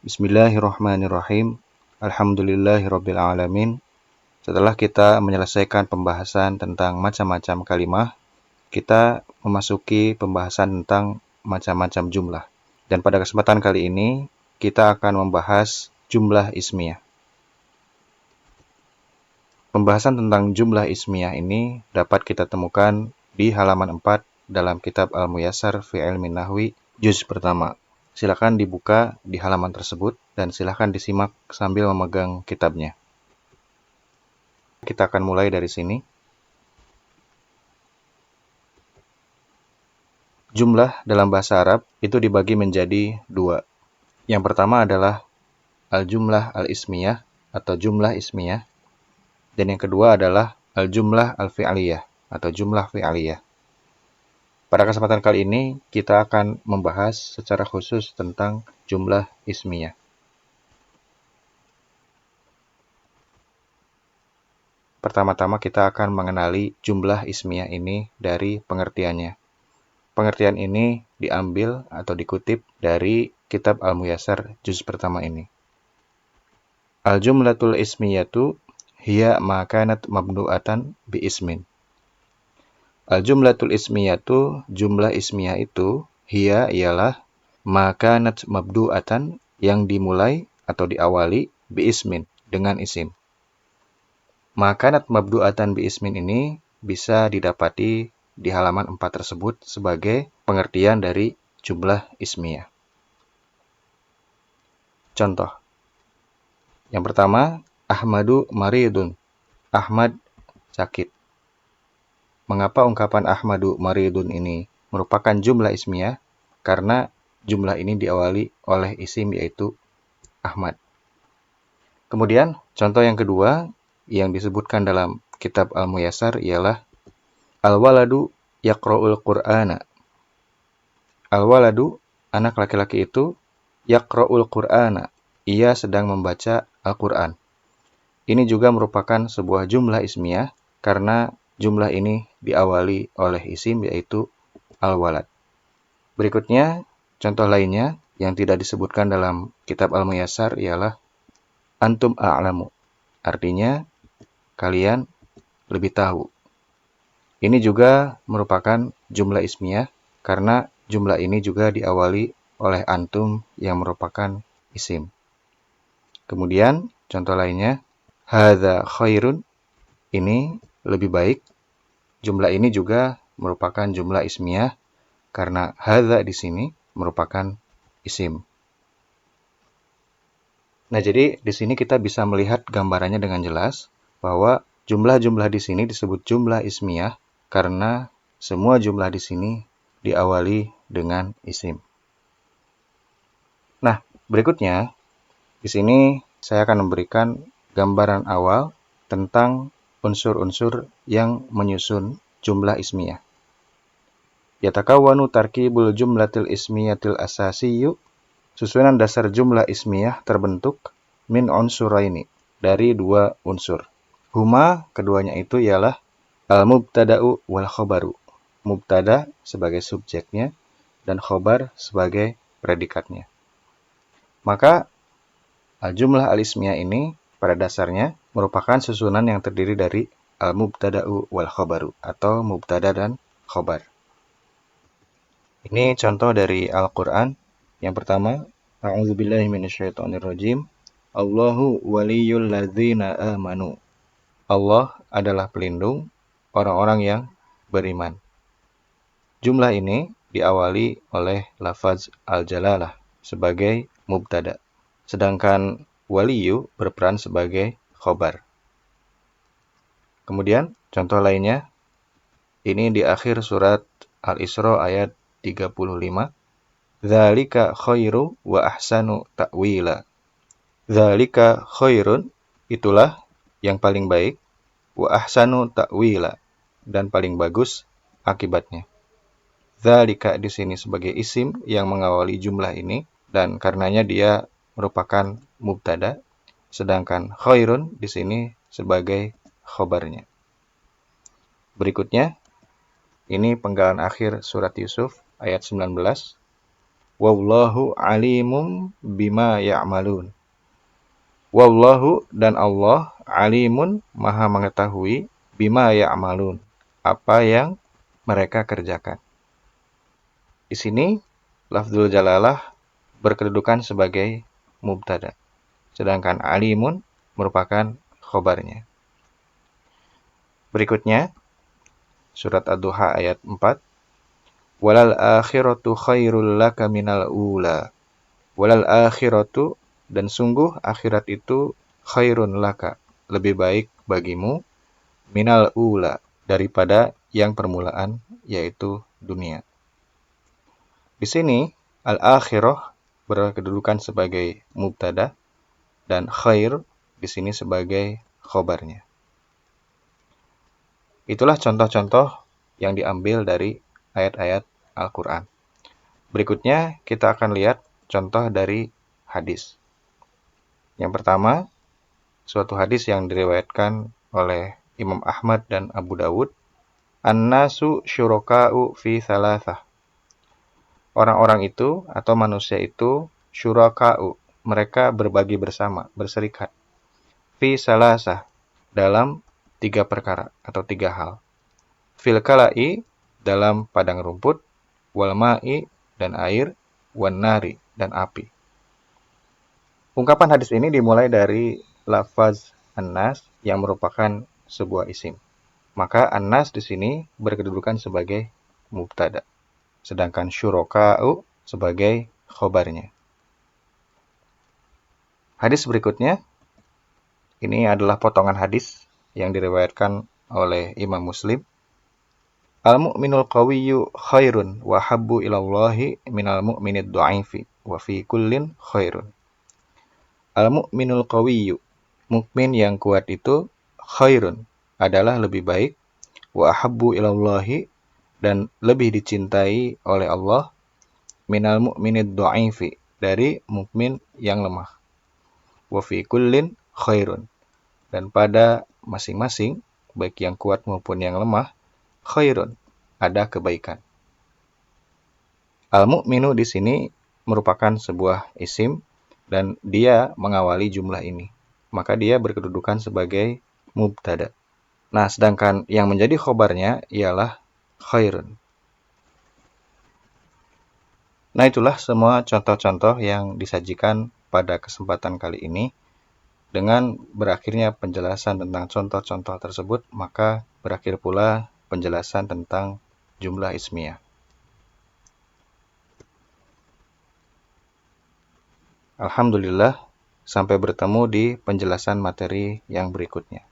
Bismillahirrahmanirrahim. Alhamdulillahirabbil alamin. Setelah kita menyelesaikan pembahasan tentang macam-macam kalimah, kita memasuki pembahasan tentang macam-macam jumlah. Dan pada kesempatan kali ini, kita akan membahas jumlah ismiyah. Pembahasan tentang jumlah ismiyah ini dapat kita temukan di halaman 4 dalam kitab Al-Muyassar fi Ilmin Nahwi, juz pertama. Silakan dibuka di halaman tersebut dan silakan disimak sambil memegang kitabnya. Kita akan mulai dari sini. Jumlah dalam bahasa Arab itu dibagi menjadi dua. Yang pertama adalah al-jumlah al-ismiyah atau jumlah ismiyah. Dan yang kedua adalah al-jumlah al-fi'aliyah atau jumlah fi'aliyah. Pada kesempatan kali ini, kita akan membahas secara khusus tentang jumlah ismiyah. Pertama-tama kita akan mengenali jumlah ismiyah ini dari pengertiannya. Pengertian ini diambil atau dikutip dari kitab Al-Muyassar juz pertama ini. Al-jumlatul ismiyatu hiya ma kanat mabnu'atan bi ismin. Al-jumlatul ismiyatu, jumlah ismiyah itu, hiya ialah ma kanat mabdu'atan yang dimulai atau diawali bi ismin dengan isim. Ma kanat mabdu'atan bi ismin ini bisa didapati di halaman 4 tersebut sebagai pengertian dari jumlah ismiyah. Contoh. Yang pertama, Ahmadu maridun. Ahmad sakit. Mengapa ungkapan Ahmadu maridun ini merupakan jumlah ismiyah? Karena jumlah ini diawali oleh isim yaitu Ahmad. Kemudian, contoh yang kedua yang disebutkan dalam kitab Al-Muyassar ialah Al-waladu yaqra'ul Qur'ana. Al-waladu, anak laki-laki itu, yaqra'ul Qur'ana. Ia sedang membaca Al-Qur'an. Ini juga merupakan sebuah jumlah ismiyah karena jumlah ini diawali oleh isim yaitu al-walad. Berikutnya, contoh lainnya yang tidak disebutkan dalam kitab Al-Muyassar ialah antum a'lamu. Artinya, kalian lebih tahu. Ini juga merupakan jumlah ismiyah karena jumlah ini juga diawali oleh antum yang merupakan isim. Kemudian, contoh lainnya, hadza khairun. Ini lebih baik. Jumlah ini juga merupakan jumlah ismiyah karena hadza di sini merupakan isim. Nah, jadi di sini kita bisa melihat gambarannya dengan jelas bahwa jumlah-jumlah di sini disebut jumlah ismiyah karena semua jumlah di sini diawali dengan isim. Nah, berikutnya di sini saya akan memberikan gambaran awal tentang unsur-unsur yang menyusun jumlah ismiyah. Yatakawwanu tarkibul jumlatil ismiyatil asasiyyu. Susunan dasar jumlah ismiyah terbentuk min unsuraini, dari dua unsur. Huma, keduanya itu ialah al-mubtada'u wal khobaru. Mubtada sebagai subjeknya dan khobar sebagai predikatnya. Maka jumlah al-ismiyah ini pada dasarnya merupakan susunan yang terdiri dari al-mubtada'u wal khobaru atau mubtada dan khobar. Ini contoh dari Al-Quran. Yang pertama, A'udzubillahi minasyaitonirrajim. Allahu waliyul ladzina amanu. Allah adalah pelindung orang-orang yang beriman. Jumlah ini diawali oleh lafaz al-jalalah sebagai mubtada. Sedangkan waliyu berperan sebagai khobar. Kemudian, contoh lainnya, ini di akhir surat Al-Isra ayat 35. Dzalika khairu wa ahsanu ta'wila. Dzalika khairun, itulah yang paling baik, wa ahsanu ta'wila, dan paling bagus akibatnya. Dzalika di sini sebagai isim yang mengawali jumlah ini dan karenanya dia merupakan mubtada, sedangkan khairun di sini sebagai khobarnya. Berikutnya, ini penggalan akhir surat Yusuf ayat 19. Wallahu alimum bima ya'malun. Wallahu dan Allah alimun maha mengetahui bima ya'malun, apa yang mereka kerjakan. Di sini lafzul jalalah berkedudukan sebagai mubtada, sedangkan alimun merupakan khobarnya. Berikutnya surat Ad-Duha ayat 4. Walal akhiratu khairul laka minal ula. Walal akhiratu, dan sungguh akhirat itu khairun laka, lebih baik bagimu, minal ula, daripada yang permulaan, yaitu dunia. Di sini al-akhirah berkedudukan sebagai mubtada dan khair di sini sebagai khobarnya. Itulah contoh-contoh yang diambil dari ayat-ayat Al-Quran. Berikutnya kita akan lihat contoh dari hadis. Yang pertama, suatu hadis yang diriwayatkan oleh Imam Ahmad dan Abu Dawud. An-nasu syuraka'u fi thalathah. Orang-orang itu atau manusia itu syuraka'u, mereka berbagi bersama, berserikat. Fi salasah, dalam 3 perkara atau 3 hal. Fil kala'i, dalam padang rumput, wal ma'i, dan air, wan nari, dan api. Ungkapan hadis ini dimulai dari lafaz an-nas yang merupakan sebuah isim. Maka an-nas di sini berkedudukan sebagai mubtada, sedangkan syuraka'u sebagai khobarnya. Hadis berikutnya, ini adalah potongan hadis yang diriwayatkan oleh Imam Muslim. Al-mu'minul qawiyyu khairun wa habbu ilallahi minal mu'minid du'aifi wa fi kullin khairun. Al-mu'minul qawiyyu, mukmin yang kuat itu khairun, adalah lebih baik, wa habbu ilallahi, dan lebih dicintai oleh Allah, minal mu'minid du'aifi, dari mukmin yang lemah. Wa fi kullin khairun, dan pada masing-masing, baik yang kuat maupun yang lemah, khairun, ada kebaikan. Al-mu'minu di sini merupakan sebuah isim dan dia mengawali jumlah ini. Maka dia berkedudukan sebagai mubtada. Nah, sedangkan yang menjadi khobarnya ialah khairun. Nah, itulah semua contoh-contoh yang disajikan pada kesempatan kali ini. Dengan berakhirnya penjelasan tentang contoh-contoh tersebut, maka berakhir pula penjelasan tentang jumlah ismiyah. Alhamdulillah, sampai bertemu di penjelasan materi yang berikutnya.